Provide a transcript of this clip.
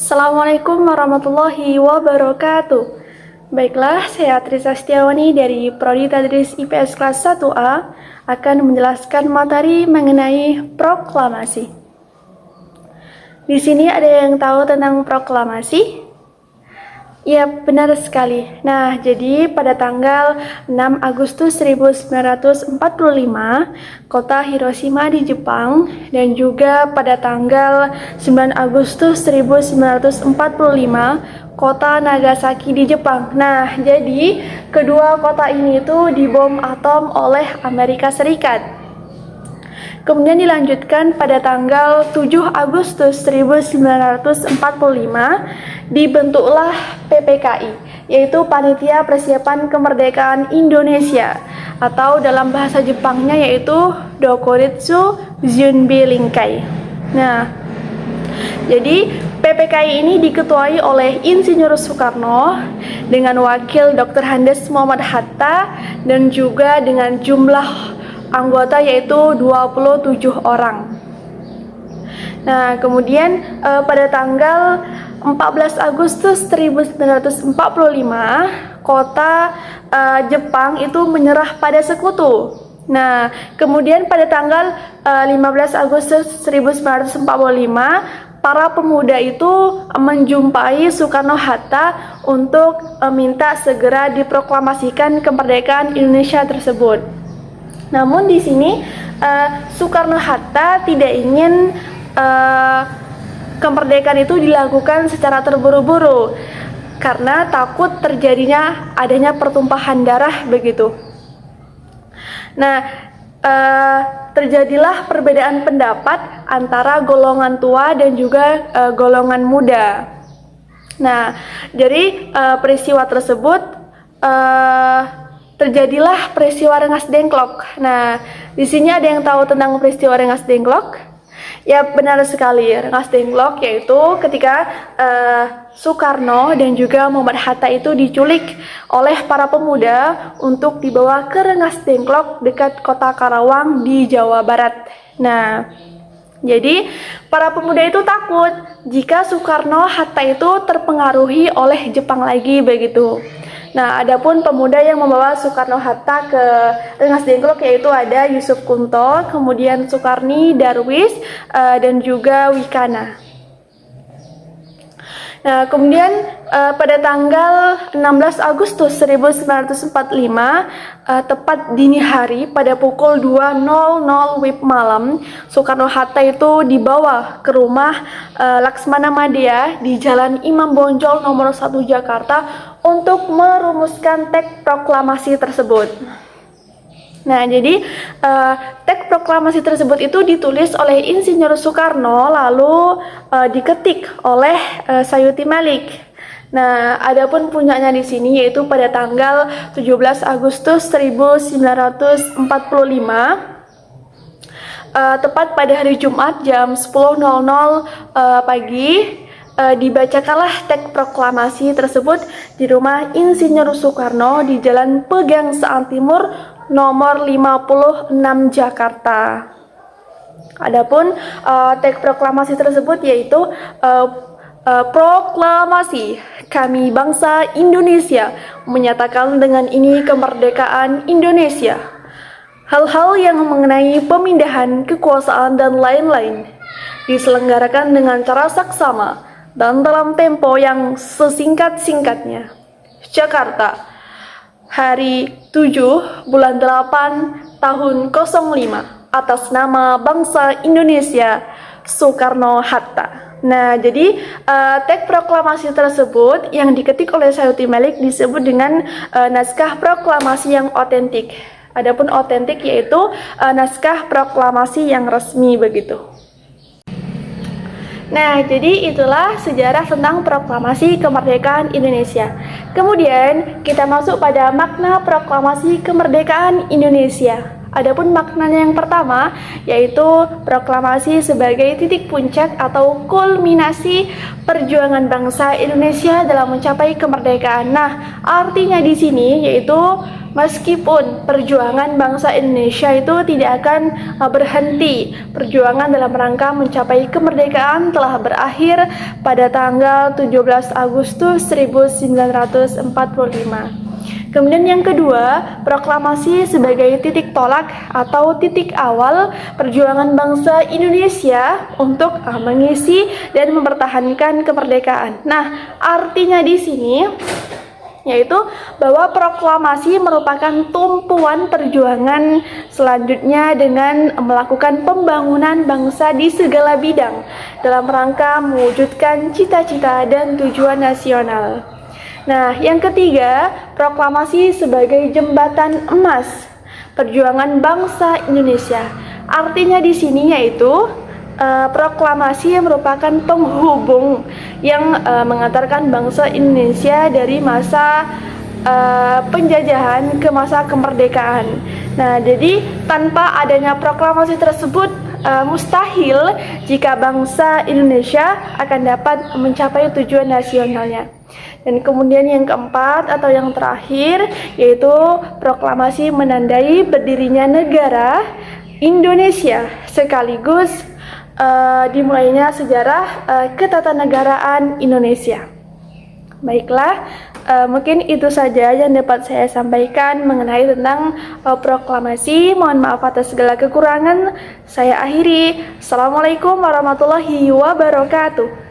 Assalamualaikum warahmatullahi wabarakatuh. Baiklah, saya Trisa Setiawani dari Prodi Tadris IPS kelas 1A akan menjelaskan materi mengenai proklamasi. Di sini ada yang tahu tentang proklamasi? Ya, benar sekali. Nah, jadi pada tanggal 6 Agustus 1945, kota Hiroshima di Jepang, dan juga pada tanggal 9 Agustus 1945, kota Nagasaki di Jepang. Nah, jadi kedua kota ini itu dibom atom oleh Amerika Serikat. Kemudian dilanjutkan pada tanggal 7 Agustus 1945 dibentuklah PPKI, yaitu Panitia Persiapan Kemerdekaan Indonesia, atau dalam bahasa Jepangnya yaitu Dokuritsu Junbi Rinkai. Nah, jadi PPKI ini diketuai oleh Insinyur Soekarno dengan wakil Dr. Andes Muhammad Hatta dan juga dengan jumlah anggota yaitu 27 orang. Nah, kemudian pada tanggal 14 Agustus 1945, kota Jepang itu menyerah pada sekutu. Nah, kemudian pada tanggal 15 Agustus 1945, para pemuda itu menjumpai Soekarno-Hatta untuk minta segera diproklamasikan kemerdekaan Indonesia tersebut. Namun di sini Soekarno-Hatta tidak ingin kemerdekaan itu dilakukan secara terburu-buru karena takut terjadinya adanya pertumpahan darah begitu. Nah, terjadilah perbedaan pendapat antara golongan tua dan juga golongan muda. Nah, jadi peristiwa tersebut terjadilah peristiwa Rengas Dengklok. Nah, di sini ada yang tahu tentang peristiwa Rengas Dengklok? Ya, benar sekali. Rengas Dengklok yaitu ketika Soekarno dan juga Muhammad Hatta itu diculik oleh para pemuda untuk dibawa ke Rengas Dengklok dekat kota Karawang di Jawa Barat. Nah, jadi para pemuda itu takut jika Soekarno-Hatta itu terpengaruhi oleh Jepang lagi begitu. Nah, adapun pemuda yang membawa Soekarno-Hatta ke Rengas Dengklok yaitu ada Yusuf Kunto, kemudian Soekarni, Darwis, dan juga Wikana. Nah, kemudian pada tanggal 16 Agustus 1945, tepat dini hari pada pukul 2.00 WIB malam, Soekarno-Hatta itu dibawa ke rumah Laksmana Madya di Jalan Imam Bonjol nomor 1 Jakarta untuk merumuskan teks proklamasi tersebut. Nah, jadi teks proklamasi tersebut itu ditulis oleh Insinyur Soekarno lalu diketik oleh Sayuti Malik. Nah, adapun punyanya di sini yaitu pada tanggal 17 Agustus 1945 tepat pada hari Jumat jam 10.00 pagi. Dibacakanlah teks proklamasi tersebut di rumah Insinyur Soekarno di Jalan Pegangsaan Timur nomor 56 Jakarta. Adapun teks proklamasi tersebut yaitu proklamasi kami bangsa Indonesia menyatakan dengan ini kemerdekaan Indonesia. Hal-hal yang mengenai pemindahan kekuasaan dan lain-lain diselenggarakan dengan cara saksama dan dalam tempo yang sesingkat-singkatnya. Jakarta, hari 7 bulan 8 tahun 05 atas nama bangsa Indonesia, Soekarno-Hatta. Nah, jadi teks proklamasi tersebut yang diketik oleh Sayuti Malik disebut dengan naskah proklamasi yang otentik. Adapun otentik yaitu naskah proklamasi yang resmi begitu. Nah, jadi itulah sejarah tentang proklamasi kemerdekaan Indonesia. Kemudian kita masuk pada makna proklamasi kemerdekaan Indonesia. Adapun maknanya yang pertama yaitu proklamasi sebagai titik puncak atau kulminasi perjuangan bangsa Indonesia dalam mencapai kemerdekaan. Nah, artinya di sini yaitu meskipun perjuangan bangsa Indonesia itu tidak akan berhenti, perjuangan dalam rangka mencapai kemerdekaan telah berakhir pada tanggal 17 Agustus 1945. Kemudian yang kedua, proklamasi sebagai titik tolak atau titik awal perjuangan bangsa Indonesia untuk mengisi dan mempertahankan kemerdekaan. Nah, artinya di sini yaitu bahwa proklamasi merupakan tumpuan perjuangan selanjutnya dengan melakukan pembangunan bangsa di segala bidang dalam rangka mewujudkan cita-cita dan tujuan nasional. Nah, yang ketiga, proklamasi sebagai jembatan emas perjuangan bangsa Indonesia. Artinya di sini yaitu proklamasi yang merupakan penghubung yang mengantarkan bangsa Indonesia dari masa penjajahan ke masa kemerdekaan. Nah, jadi tanpa adanya proklamasi tersebut mustahil jika bangsa Indonesia akan dapat mencapai tujuan nasionalnya. Dan kemudian yang keempat atau yang terakhir yaitu proklamasi menandai berdirinya negara Indonesia sekaligus dimulainya sejarah ketatanegaraan Indonesia. Baiklah, mungkin itu saja yang dapat saya sampaikan mengenai tentang proklamasi. Mohon maaf atas segala kekurangan. Saya akhiri. Assalamualaikum warahmatullahi wabarakatuh.